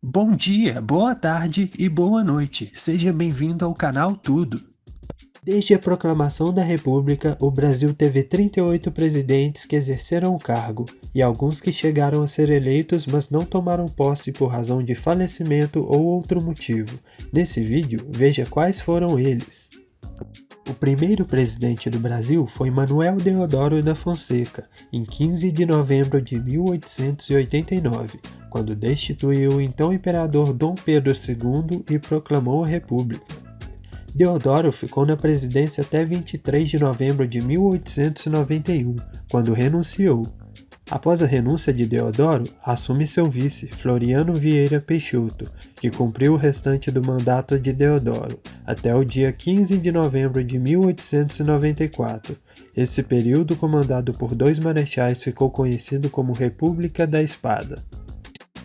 Bom dia, boa tarde e boa noite. Seja bem-vindo ao canal Tudo. Desde a proclamação da República, o Brasil teve 38 presidentes que exerceram o cargo, e alguns que chegaram a ser eleitos, mas não tomaram posse por razão de falecimento ou outro motivo. Nesse vídeo, veja quais foram eles. O primeiro presidente do Brasil foi Manuel Deodoro da Fonseca, em 15 de novembro de 1889, quando destituiu o então imperador Dom Pedro II e proclamou a República. Deodoro ficou na presidência até 23 de novembro de 1891, quando renunciou. Após a renúncia de Deodoro, assume seu vice, Floriano Vieira Peixoto, que cumpriu o restante do mandato de Deodoro, até o dia 15 de novembro de 1894. Esse período, comandado por dois marechais, ficou conhecido como República da Espada.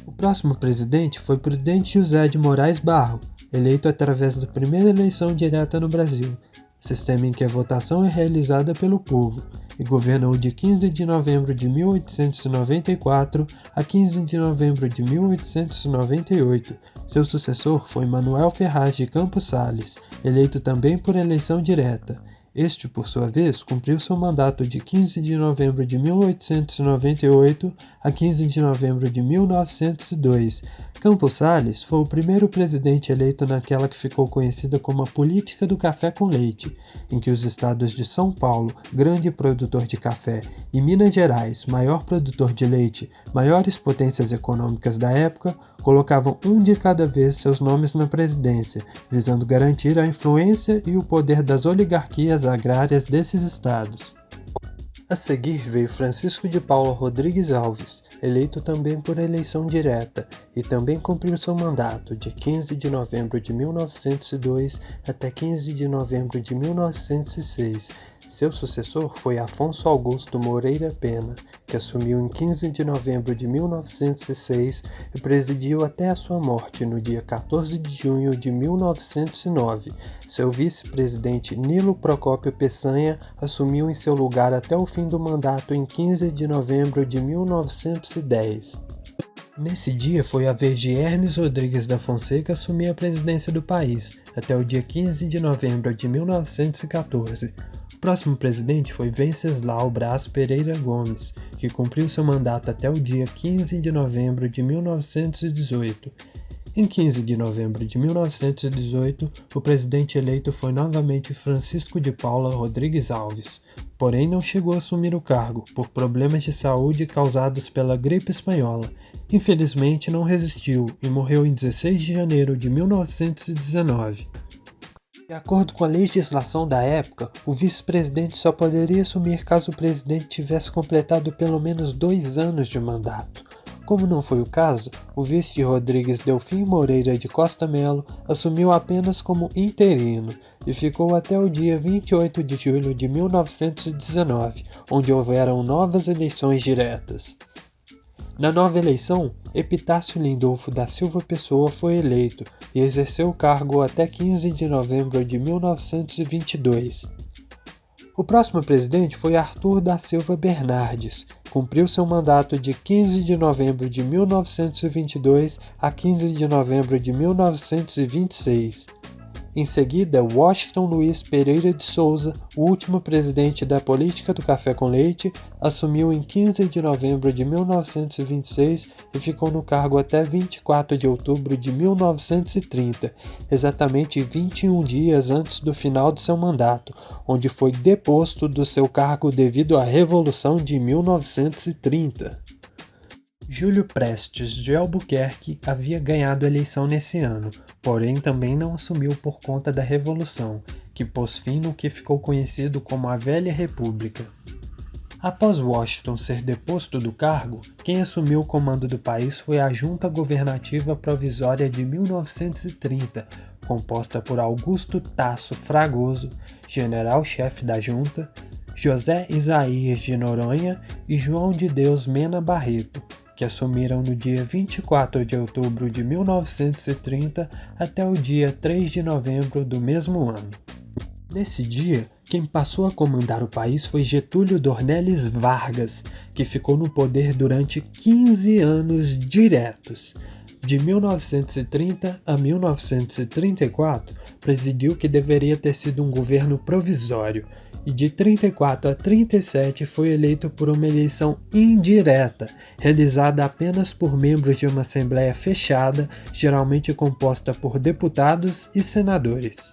O próximo presidente foi Prudente José de Moraes Barro, eleito através da primeira eleição direta no Brasil, sistema em que a votação é realizada pelo povo, e governou de 15 de novembro de 1894 a 15 de novembro de 1898. Seu sucessor foi Manuel Ferraz de Campos Sales, eleito também por eleição direta. Este, por sua vez, cumpriu seu mandato de 15 de novembro de 1898 a 15 de novembro de 1902. Campos Sales foi o primeiro presidente eleito naquela que ficou conhecida como a política do café com leite, em que os estados de São Paulo, grande produtor de café, e Minas Gerais, maior produtor de leite, maiores potências econômicas da época, colocavam um de cada vez seus nomes na presidência, visando garantir a influência e o poder das oligarquias agrárias desses estados. A seguir veio Francisco de Paula Rodrigues Alves, eleito também por eleição direta, e também cumpriu seu mandato de 15 de novembro de 1902 até 15 de novembro de 1906. Seu sucessor foi Afonso Augusto Moreira Pena, que assumiu em 15 de novembro de 1906 e presidiu até a sua morte no dia 14 de junho de 1909. Seu vice-presidente Nilo Procópio Peçanha assumiu em seu lugar até o fim do mandato em 15 de novembro de 1910. Nesse dia foi a vez de Hermes Rodrigues da Fonseca assumir a presidência do país, até o dia 15 de novembro de 1914. O próximo presidente foi Venceslau Braz Pereira Gomes, que cumpriu seu mandato até o dia 15 de novembro de 1918. Em 15 de novembro de 1918, o presidente eleito foi novamente Francisco de Paula Rodrigues Alves, porém não chegou a assumir o cargo por problemas de saúde causados pela gripe espanhola. Infelizmente não resistiu e morreu em 16 de janeiro de 1919. De acordo com a legislação da época, o vice-presidente só poderia assumir caso o presidente tivesse completado pelo menos 2 anos de mandato. Como não foi o caso, o vice de Rodrigues Delfim Moreira de Costa Melo assumiu apenas como interino e ficou até o dia 28 de julho de 1919, onde houveram novas eleições diretas. Na nova eleição, Epitácio Lindolfo da Silva Pessoa foi eleito e exerceu o cargo até 15 de novembro de 1922. O próximo presidente foi Arthur da Silva Bernardes. Cumpriu seu mandato de 15 de novembro de 1922 a 15 de novembro de 1926. Em seguida, Washington Luiz Pereira de Souza, o último presidente da política do café com leite, assumiu em 15 de novembro de 1926 e ficou no cargo até 24 de outubro de 1930, exatamente 21 dias antes do final de seu mandato, onde foi deposto do seu cargo devido à Revolução de 1930. Júlio Prestes de Albuquerque havia ganhado a eleição nesse ano, porém também não assumiu por conta da Revolução, que pôs fim no que ficou conhecido como a Velha República. Após Washington ser deposto do cargo, quem assumiu o comando do país foi a Junta Governativa Provisória de 1930, composta por Augusto Tasso Fragoso, general-chefe da Junta, José Isaías de Noronha e João de Deus Mena Barreto, que assumiram no dia 24 de outubro de 1930 até o dia 3 de novembro do mesmo ano. Nesse dia, quem passou a comandar o país foi Getúlio Dornelles Vargas, que ficou no poder durante 15 anos diretos. De 1930 a 1934, presidiu o que deveria ter sido um governo provisório, e de 34 a 37 foi eleito por uma eleição indireta, realizada apenas por membros de uma assembleia fechada, geralmente composta por deputados e senadores.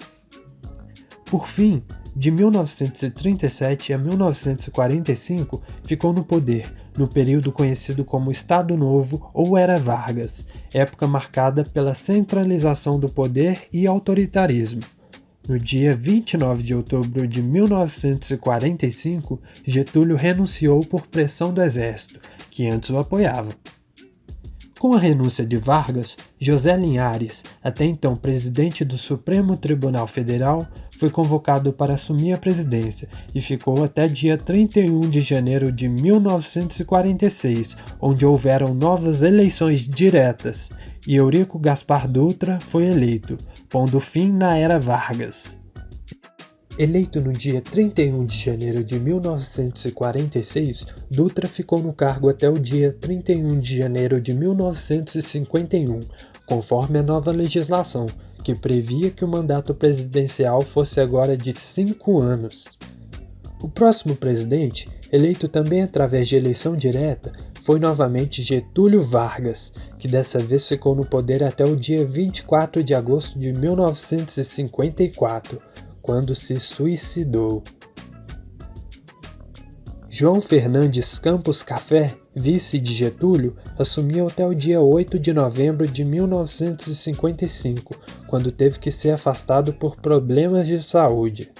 Por fim, de 1937 a 1945, ficou no poder, no período conhecido como Estado Novo ou Era Vargas, época marcada pela centralização do poder e autoritarismo. No dia 29 de outubro de 1945, Getúlio renunciou por pressão do exército, que antes o apoiava. Com a renúncia de Vargas, José Linhares, até então presidente do Supremo Tribunal Federal, foi convocado para assumir a presidência e ficou até dia 31 de janeiro de 1946, onde houveram novas eleições diretas, e Eurico Gaspar Dutra foi eleito, pondo fim na Era Vargas. Eleito no dia 31 de janeiro de 1946, Dutra ficou no cargo até o dia 31 de janeiro de 1951, conforme a nova legislação, que previa que o mandato presidencial fosse agora de 5 anos. O próximo presidente, eleito também através de eleição direta, foi novamente Getúlio Vargas, que dessa vez ficou no poder até o dia 24 de agosto de 1954, quando se suicidou. João Fernandes Campos Café, vice de Getúlio, assumiu até o dia 8 de novembro de 1955, quando teve que ser afastado por problemas de saúde.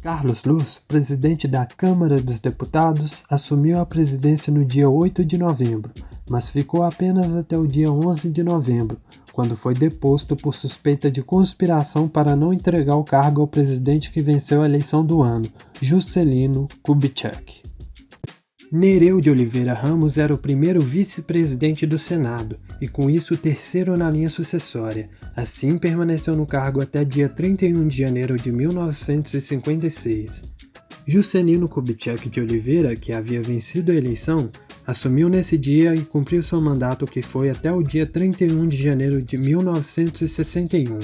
Carlos Luz, presidente da Câmara dos Deputados, assumiu a presidência no dia 8 de novembro, mas ficou apenas até o dia 11 de novembro, quando foi deposto por suspeita de conspiração para não entregar o cargo ao presidente que venceu a eleição do ano, Juscelino Kubitschek. Nereu de Oliveira Ramos era o primeiro vice-presidente do Senado e, com isso, o terceiro na linha sucessória. Assim, permaneceu no cargo até dia 31 de janeiro de 1956. Juscelino Kubitschek de Oliveira, que havia vencido a eleição, assumiu nesse dia e cumpriu seu mandato, que foi até o dia 31 de janeiro de 1961.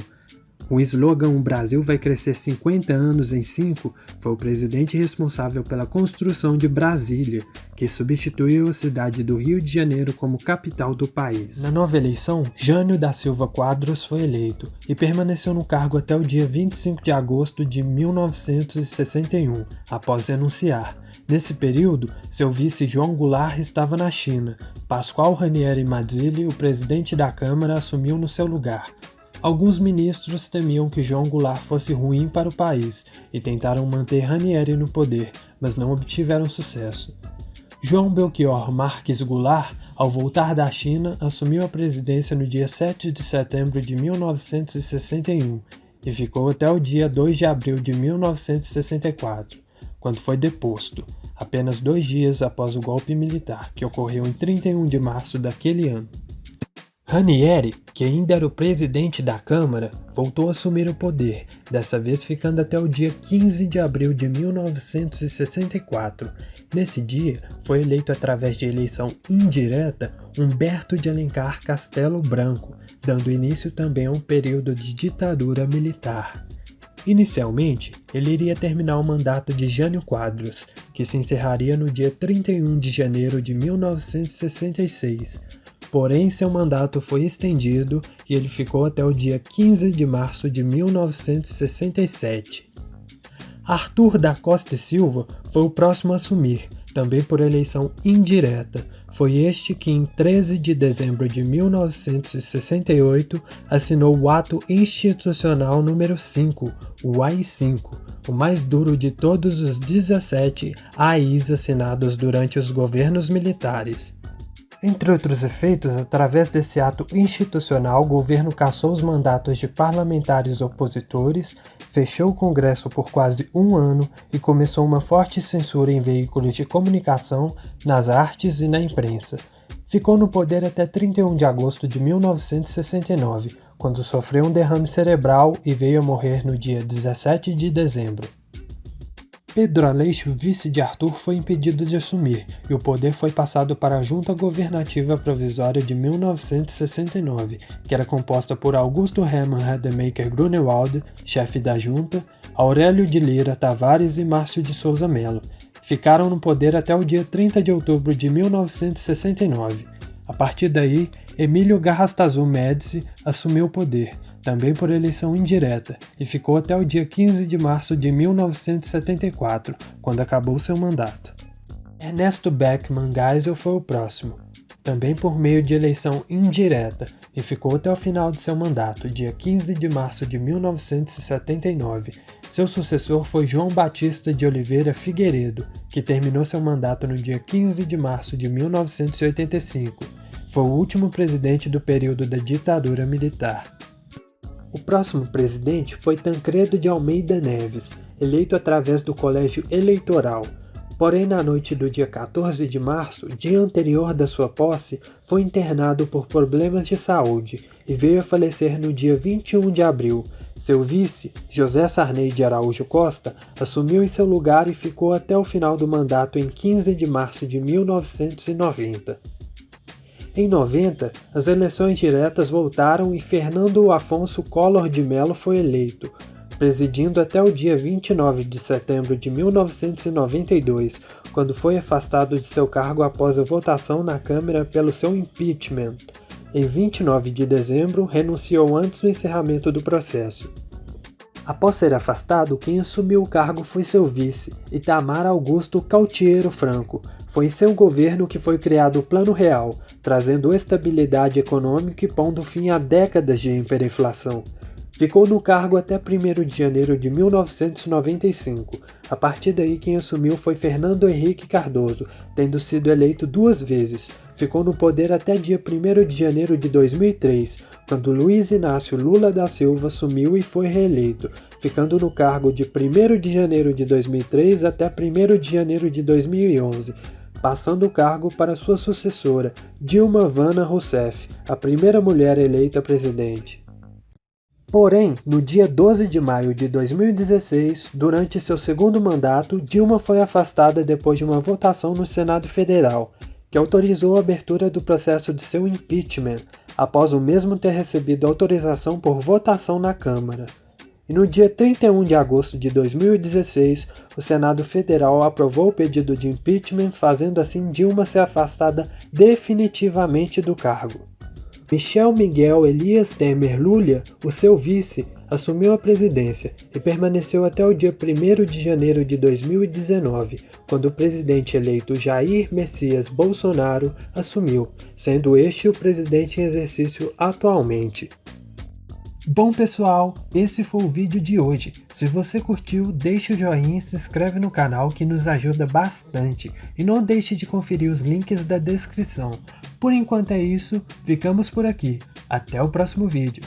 O slogan "O Brasil vai crescer 50 anos em 5" foi o presidente responsável pela construção de Brasília, que substituiu a cidade do Rio de Janeiro como capital do país. Na nova eleição, Jânio da Silva Quadros foi eleito e permaneceu no cargo até o dia 25 de agosto de 1961, após renunciar. Nesse período, seu vice João Goulart estava na China. Pascoal Ranieri Mazzilli, o presidente da Câmara, assumiu no seu lugar. Alguns ministros temiam que João Goulart fosse ruim para o país e tentaram manter Ranieri no poder, mas não obtiveram sucesso. João Belchior Marques Goulart, ao voltar da China, assumiu a presidência no dia 7 de setembro de 1961 e ficou até o dia 2 de abril de 1964, quando foi deposto, apenas 2 dias após o golpe militar, que ocorreu em 31 de março daquele ano. Ranieri, que ainda era o presidente da Câmara, voltou a assumir o poder, dessa vez ficando até o dia 15 de abril de 1964. Nesse dia, foi eleito através de eleição indireta Humberto de Alencar Castelo Branco, dando início também a um período de ditadura militar. Inicialmente, ele iria terminar o mandato de Jânio Quadros, que se encerraria no dia 31 de janeiro de 1966. Porém, seu mandato foi estendido e ele ficou até o dia 15 de março de 1967. Arthur da Costa e Silva foi o próximo a assumir, também por eleição indireta. Foi este que, em 13 de dezembro de 1968, assinou o Ato Institucional número 5, o AI-5, o mais duro de todos os 17 AIs assinados durante os governos militares. Entre outros efeitos, através desse ato institucional, o governo cassou os mandatos de parlamentares opositores, fechou o Congresso por quase um ano e começou uma forte censura em veículos de comunicação, nas artes e na imprensa. Ficou no poder até 31 de agosto de 1969, quando sofreu um derrame cerebral e veio a morrer no dia 17 de dezembro. Pedro Aleixo, vice de Arthur, foi impedido de assumir, e o poder foi passado para a Junta Governativa Provisória de 1969, que era composta por Augusto Hermann Rademacher Grunewald, chefe da junta, Aurélio de Lira Tavares e Márcio de Souza Melo. Ficaram no poder até o dia 30 de outubro de 1969. A partir daí, Emílio Garrastazu Médici assumiu o poder, também por eleição indireta, e ficou até o dia 15 de março de 1974, quando acabou seu mandato. Ernesto Beckmann Geisel foi o próximo, também por meio de eleição indireta, e ficou até o final de seu mandato, dia 15 de março de 1979. Seu sucessor foi João Batista de Oliveira Figueiredo, que terminou seu mandato no dia 15 de março de 1985. Foi o último presidente do período da ditadura militar. O próximo presidente foi Tancredo de Almeida Neves, eleito através do colégio eleitoral. Porém, na noite do dia 14 de março, dia anterior da sua posse, foi internado por problemas de saúde e veio a falecer no dia 21 de abril. Seu vice, José Sarney de Araújo Costa, assumiu em seu lugar e ficou até o final do mandato em 15 de março de 1990. Em 90, as eleições diretas voltaram e Fernando Afonso Collor de Mello foi eleito, presidindo até o dia 29 de setembro de 1992, quando foi afastado de seu cargo após a votação na Câmara pelo seu impeachment. Em 29 de dezembro, renunciou antes do encerramento do processo. Após ser afastado, quem assumiu o cargo foi seu vice, Itamar Augusto Cautiero Franco. Foi em seu governo que foi criado o Plano Real, trazendo estabilidade econômica e pondo fim a décadas de hiperinflação. Ficou no cargo até 1º de janeiro de 1995. A partir daí, quem assumiu foi Fernando Henrique Cardoso, tendo sido eleito 2 vezes. Ficou no poder até dia 1º de janeiro de 2003, quando Luiz Inácio Lula da Silva assumiu e foi reeleito, ficando no cargo de 1º de janeiro de 2003 até 1º de janeiro de 2011, passando o cargo para sua sucessora, Dilma Vana Rousseff, a primeira mulher eleita presidente. Porém, no dia 12 de maio de 2016, durante seu segundo mandato, Dilma foi afastada depois de uma votação no Senado Federal, que autorizou a abertura do processo de seu impeachment, após o mesmo ter recebido autorização por votação na Câmara. E no dia 31 de agosto de 2016, o Senado Federal aprovou o pedido de impeachment, fazendo assim Dilma ser afastada definitivamente do cargo. Michel Miguel Elias Temer Lula, o seu vice, assumiu a presidência e permaneceu até o dia 1º de janeiro de 2019, quando o presidente eleito Jair Messias Bolsonaro assumiu, sendo este o presidente em exercício atualmente. Bom pessoal, esse foi o vídeo de hoje. Se você curtiu, deixa o joinha e se inscreve no canal que nos ajuda bastante. E não deixe de conferir os links da descrição. Por enquanto é isso, ficamos por aqui. Até o próximo vídeo.